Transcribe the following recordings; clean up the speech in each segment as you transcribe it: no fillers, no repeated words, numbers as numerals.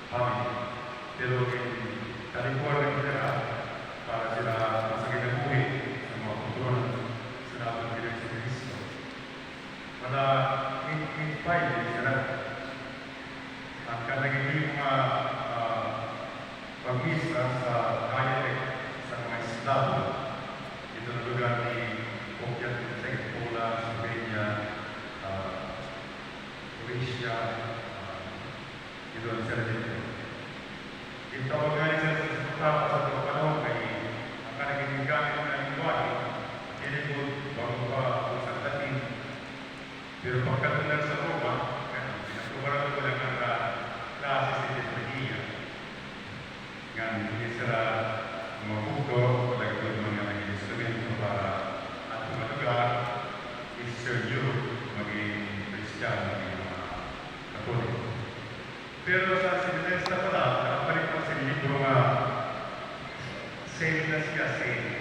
family. Pero in California nila, para sila masagay na buhay sa mga kultura sa dapat nila sa Kristo. Pada 885 sila. At kanagiging mga pag-isa sa Catholic sa mga Islam. Ito na lugar ni Pokyat, Pola, Slovenia, Croatia, ito ang sila dito. Ito ang organisasi sa sa panahon ay ang kanagiging gamit ng lingwahe, hindi po bago pa ang sa Latin. Pero pagkatulang sa Roma, pinagkubaran ko lang ang klase sa liturgia. Ngayon, hindi sila mabuto, lagay mga naging instrumento para at tumaluga, Eastern Europe, maging Christian, maging Katolik. Pero sa sinilesta pala, nakapalik ko sa libro nga Saint na siya, Saint,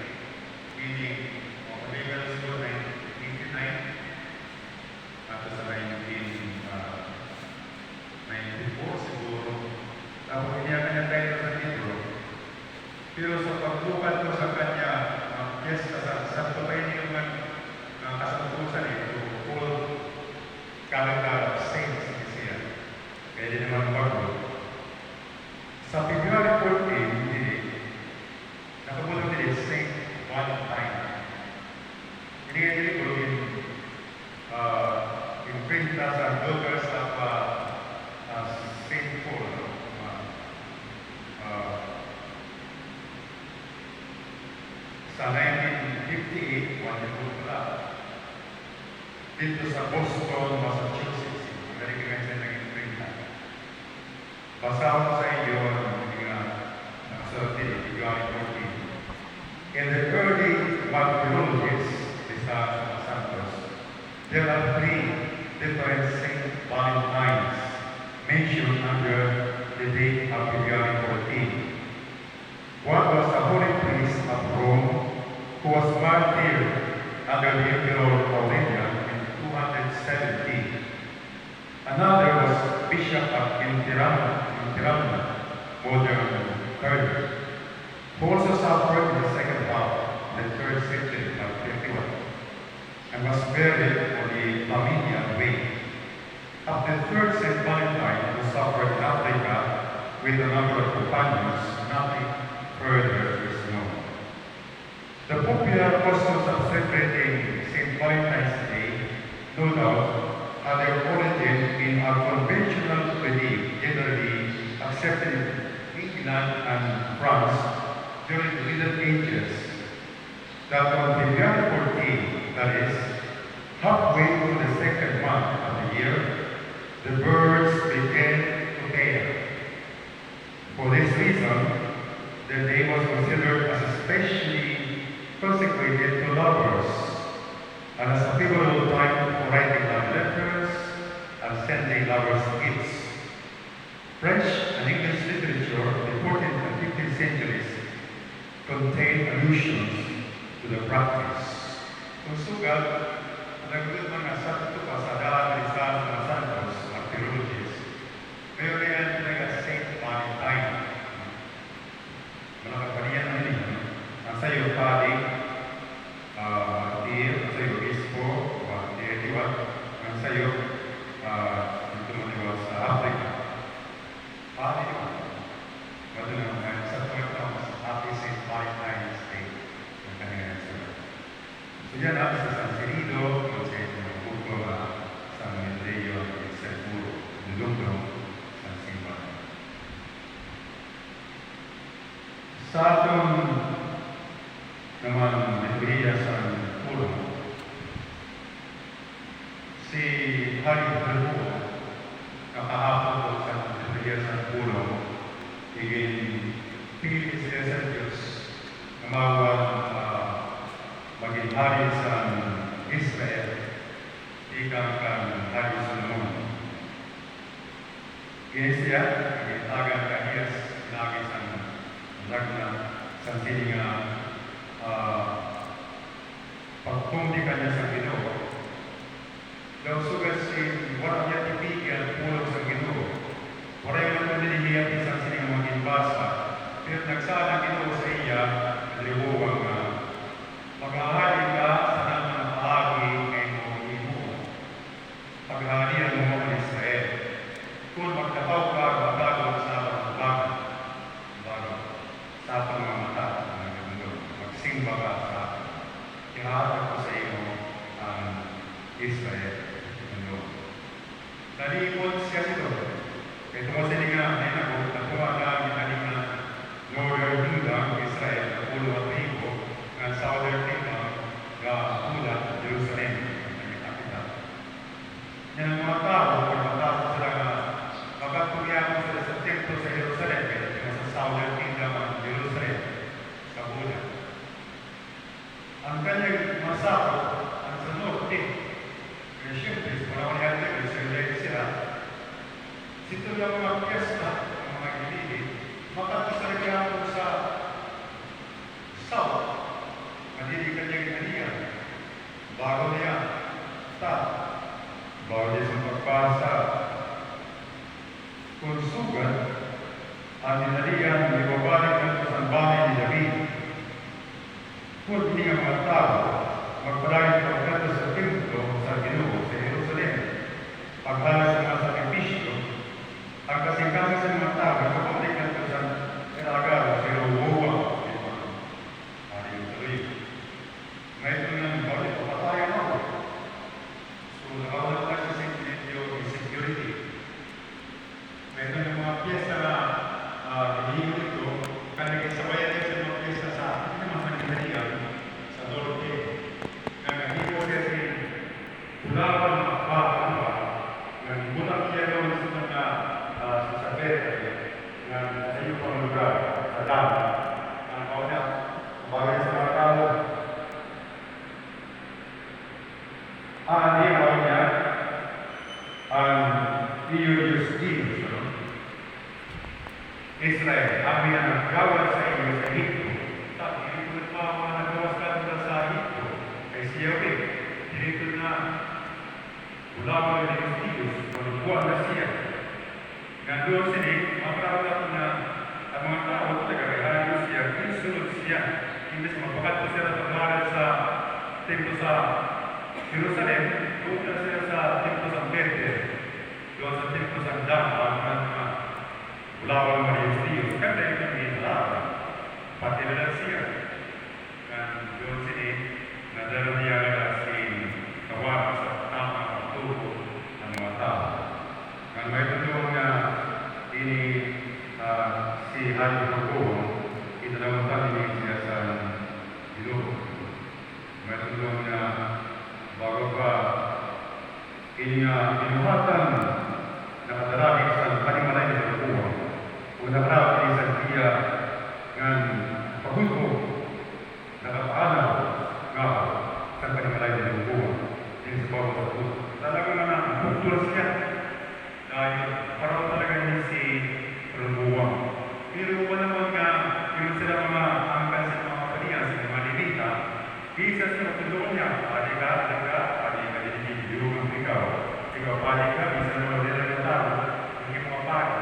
meaning, legal siguro 1989, at sa 1994 siguro, tapos iniyakan niya tayo sa libro. Pero sa pagbukat ko sa kanya, piyesta sa Santo Benito ng kasampusan ito, called Calendar of Saints siya. Kaya din naman bago. Sa February 14, nakabulong din Saint Valentine. Hindi nga libro in print sa Daughters of Saint Paul. Sa 1958, wonderful pala. Dito sa Boston, Massachusetts, Amerika nga siya naging print na. Basahan ko sa inyo ang mga nakasulat din, February 14. In the early martyrologies, sa Santos, there are 3 different Saint Valentines mentioned under the date of February 14. One was a holy priest of Rome who was martyred under the Emperor Aurelian in 270. Another was Bishop of Intirano, modern Turkey, who also suffered in the second half of the 3rd century of 51. And was buried on the Flaminian Way. Of the 3rd Saint Valentine, who suffered in Africa with a number of companions, nothing further is known. The popular customs of celebrating Saint Valentine's Day, no doubt, had their origin in a conventional belief generally accepted in England and France during the Middle Ages, that on February 14, that is, halfway through the second month of the year, the birds began to pair. For this reason, the day was considered as especially consecrated to lovers, and as a pivotal time for writing love letters and sending lovers gifts. French and English literature, the 14th and 15th centuries, contain allusions to the practice. Kung sugat, nagulot mga santo pa sa dalang listahan ng mga santos, martyrologies, mayroon yan talaga Saint Valentine. Mga kapaniyan na nila, ang sayo pari, martir, ang sayo bispo, diwa, ang sayo ito maniwag sa Africa. Pari yun. Wala naman, sa tuwag sa Happy Saint Valentine's Day. So yan natin sa San Cirilo, kasi buko San Medreo, Seguro, Lugno, San Simon. Sa atong naman Medreo San Puro, si Hari Berbo, kakahapon po sa Medreo San Puro, pili siya sa Diyos, maging hari sa Israel, ikang hari sa mundo. Kaya siya, itagang kahiyas, lagi sa lagna, sa sininga, pagtundi kanya sa Ginoo. Daw sugat si, wala niya tibigyan, pulang sa Ginoo. Wala yung nilihiyat piyesta ng mga gilid, matapos na reklamo sa South, madili kanyang Maria, bago niya, bago niya sa pagpasa, kunsugan, ang dinalian ni babalik ng kasambahay ni David. Kung hindi nga mga tao, magpalagay pagkato sa templo sa Ginoo sa Jerusalem, paghalas sa mga sakripisyo, ang kasingkasa sa mga tao, kapabalik ng kasang kinagaro sa Jeroboam, hari yung tuloy. Ngayon ng bawal, papatayan ako. So, nakawala tayo sa security. Ngayon ng mga piyesta na hinihingi ito, kaya sabayan din sa mga piyesta sa atin naman sa Kinahiyan, sa Norte. Kaya hindi ko kasi ulawan ng pagkakaba, ng bulang kiyagaw sa mga sa Bethel, ng sa iyo pang lugar, sa dami. Ang kauna, bagay sa mga tao, hindi ako niya, ang Dios Israel, kami na naggawa sa iyo sa Egipto. Tapos, hindi ko na nagawas ka sa Egipto. Kay siya rin, hindi na ulawan ng Diyos, malubuan na siya. Nandun sila, maparawat na ang mga tao talaga kay Diyos siya, kinsunod siya. Imbes mapakat po sila paglaran sa templo sa Jerusalem, doon na sila sa templo sa Bethel, doon sa templo sa Dam, ang ulawan ng Diyos Diyos, kaya yung kami nalaman, pati na lang siya. Dan doon sila, nadala niya si Kawak sa tamang pagtubo ng mga tao. Ang may tulong na ini si Hari Pagkuho, itanawang tanin niya sa Ginoo. May tulong na bago pa ini pinuhatan nakadaragin sa panimalay na Pagkuho. Una ka ini sa dia ngan paghuko nakapaanaw nga sa panimalay na Pagkuho. Ini sa bawang pagkuho. Talaga na kultura siya dahil parang talaga niya si Pagkuho. Pero wala mga yung sila mga angkan sa mga kapalian sa mga Levita, bisa sa tulong niya, pali ka, hindi yung ikaw pali ka, bisa naman nila ng tao, hindi mga pali.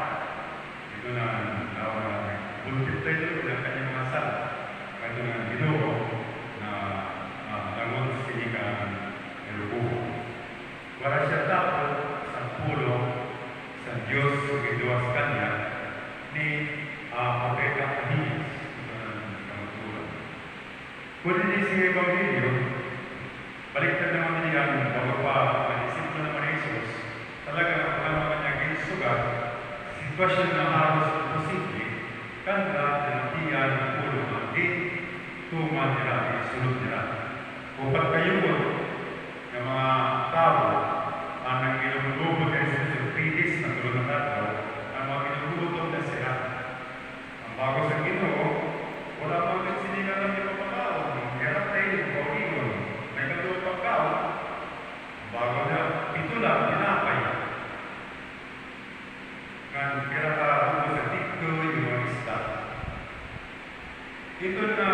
Ito na bulpit tayo ng kanyang mga sala. Ito na Ginoo na langon sa kinikaan ng Lubuho. Para siya tapo sa pulo sa Diyos giduwas kanya ni Propeta Ahiyas. Ito na kamatulan. Kung hindi siya Evangelio, baliktad naman niya ang pagpapa ang isiplo naman ni Jesus, talaga ang kanyang ginsugat, sitwasyon na halos posible, kanda ng tiyan ng ulo ng di, tuman nila, isunod nila. Upang kayo ng mga tao, ang nangilulubog kay Jesus, pilis na tulong ng tao, ang mga kinulubog na sila. Ang bago sa Ginoo, wala pang nagsinigan ng ipapakaw, ng hirap tayo, pauligon, may katulong pagkaw, bago na, ito lang, tinapay. Kan kira ka sa dito yung mga isda. Ito na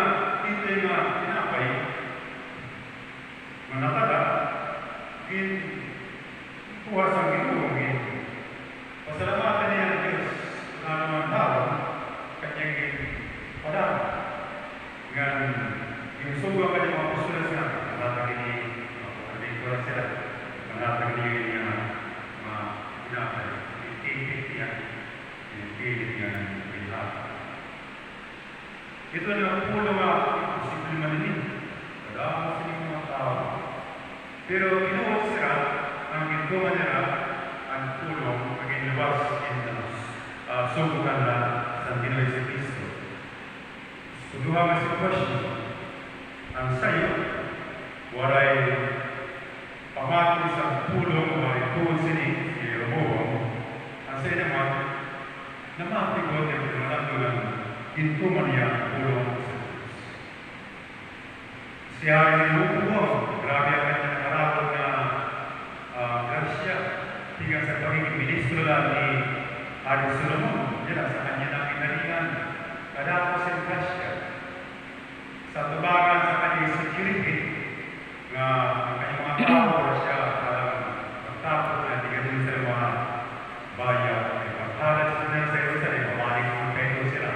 tinapay, manataga, kuha sa Ginoo, pasalamatan niya ang Diyos na naman tao, kanyang padang. Ngan, yung sugo ka niya mga pusulas na, manatag ni, pagkakalitura sila, manatag ni mga pinapay, ipilit niya ng pinapay. Ito na pulo nga, posible maninig, kadama sa mga tao. Pero inuot sila, ang ginagawa nila, ang pulo, maging labas, subukan na sa Pinoy sa Kristo. Suduha nga sitwasyon, ang sayo, waray pamati sa pulong, waray tuon sini, si Jeroboam, ang sayo naman, namatikot yung pinalatulan, intuman niya ang pulong sa Diyos. Siya ay nilubuhang, grabe ang kanyang karapot na grasya, hinggang sa pagiging ministro lang ni Hari Solomon, jelas sa kanya ng pinalihan, kadapos ang grasya. Sa tubangan sa kanyang security, na ang kanyang mga tao siya magtapos na di ganun sa mga bayan, ay pagkalat sila sa Jerusalem, mabalik ng pedo sila.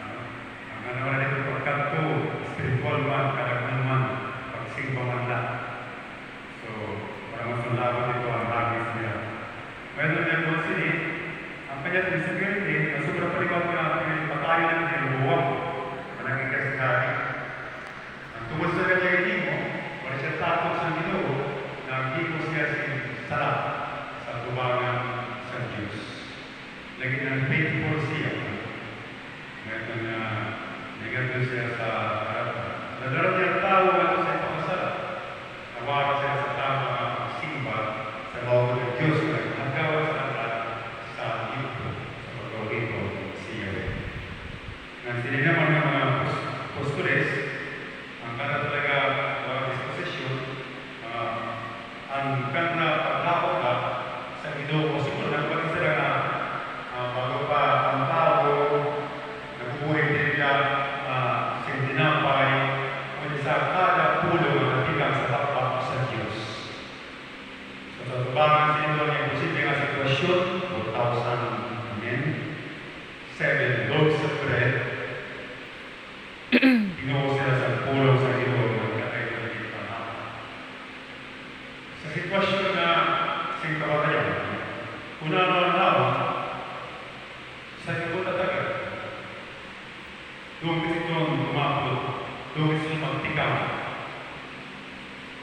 Ang ano na dito, pagkanto, spiritual man, kadagman man, pagsimba man lang. So, parang masunlaban dito ang hagis nila. Meron na doon sila, ang kanyang security, na sobrang paliwag na patayo na ng luwag, managing kasihari. Ang tungkol sa kanyang mo, wala siya takot sa Ginoo, na hindi mo siya sarap sa tubangan sa Diyos. Lagi ng faithful siya. Ngayon na naganda siya sa harapan. Nadarap niya ang tao na sa ipakasala. Nawara siya sa tama simba sa bawat ng Diyos na nagkawa sa lahat sa libro sa pagkawin siya. Nang sila naman ng mga postules, ang kata talaga disposisyon, ang kanta pagkakot ka sa Ginoo, siguro nagpagin sila na bago pa ang tao, nabubuhay din niya sintinapay, o sa kada pulo na natikang sa tapat sa Diyos. So sa tubangan sa ito, ang posible nga sitwasyon, 4,000 men, 7 loaves of bread, Ginoo sila sa pulo sa Ginoo ng kakailangan panahon. Sa sitwasyon na singkawatayan, una na tao, sa ibang tatagal, doon itong lumapot, doon itong magtikam.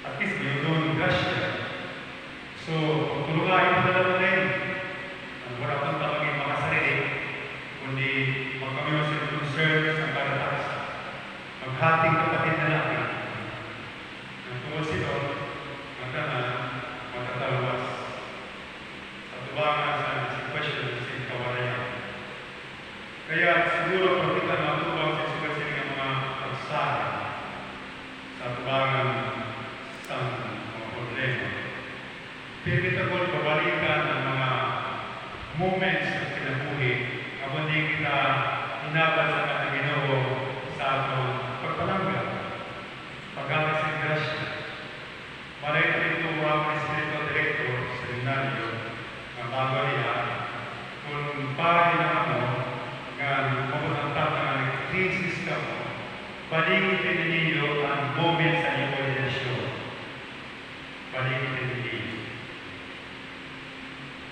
At least may doon grasya. So, kung tulungahin pa naman rin, ang wala kang tamaging makasarili, kundi magkamiwas sa concern sa karatas. Maghating kapatid na natin. Ang tungkol sito, matataluwas. Sa tubangan sa sitwasyon sa singkawatayan. Kaya siguro pag kita matubang sa sitwasyon ng mga pagsaya sa tubangan sa mga problema, pipita ko pabalikan ng mga moments sa kinabuhi kapag di kita inabas sa mga Ginoo sa atong pagpalanggan, paggamit sa grasya. Malay na ito ang spiritual director sa seminaryo ng bago niya kung pari na mo nga maputantap na nag-crisis ka mo, paligid din ninyo ang moment sa iyong ordinasyon. Paligid din ninyo.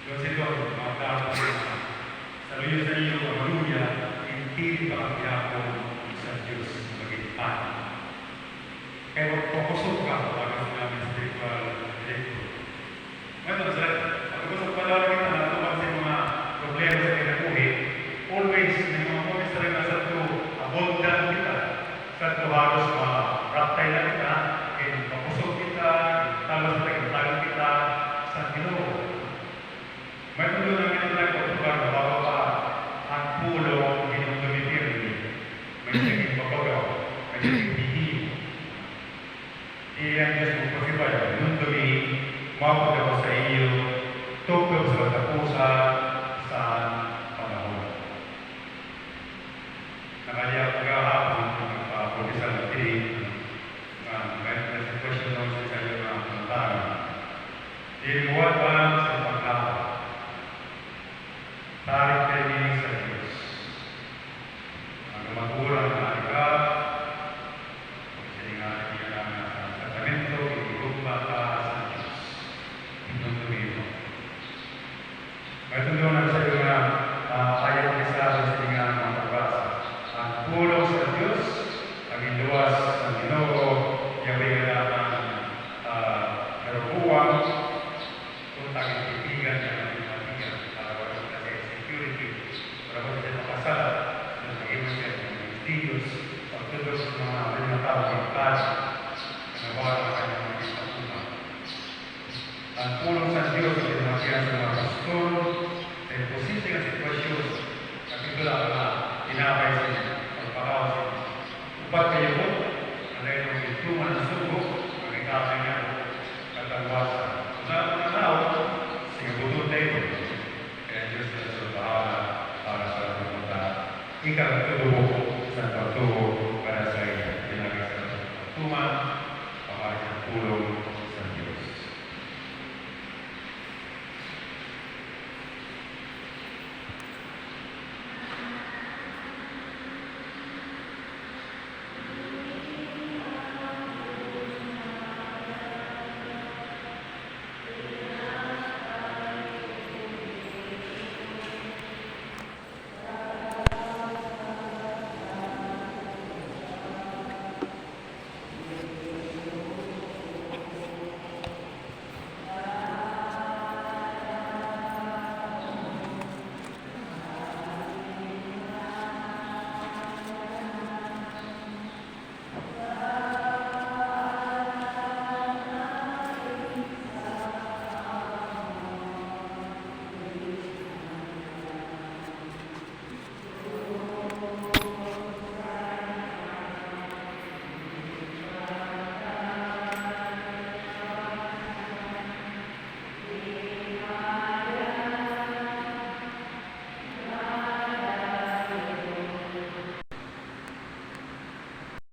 Kasi ito, mga tapos sa luyo sa iyo, ang luya, hindi pa ang yapon sa Diyos magitan. Kaya magpokusok ka para sa namin spiritual director. Ngayon, sir, pag-usap pa lang kita na tubang sa mga problema sa kinabuhi, always, may mga moments na rin na sa ito, abundan kita. Sa ito halos ma-raptay na kita, kaya magpokusok kita, talos na tagal kita sa Ginoo. May tuloy na ito na ito, bago pa ang pulo, ginong tumitirmi. May naging papagaw, may naging bihim. Iyan Diyos mo pasibay, nung dumi, mapag ako sa iyo, tukod sa katapusan sa panahon. Nakaliyak ka hapon, nagpapulisan ng tinig, kahit na sitwasyon naman sa iyo ng pantara. Dimuat pa sa pagkakot. Tarik kayo sa Diyos. Ang magulang na alika, kung siningalan niya na sa tratamiento, iligugma ka sa Diyos. Itong tumino. May tundunan sa iyo na kaya isa sa siningalan ng pagbasa. Ang pulong sa Diyos, ang iluwas sa Ginoo, yawin ka naman narubuwang, kung taging titigan niya ng matigan, para wala sa security, para wala sa makasala, na nag-iwas siya ng Diyos, pagtulog sa mga tao ng klase, na wala ka ng mga ispatunan. Ang pulong sa Diyos ay namasyan sa mga pastor, sa imposible na sitwasyon, kapitula na tinapay sa pagpakaw sa upat kayo po, na ito ang ituman ng sugo, ang ikasay niya, katangwasan. Sa mga tao, sige butod na ito. Kaya Diyos na sa Ikatutubo po sa pagtubo para sa ginagawa sa pagtuma, pamahalaan ng tulong,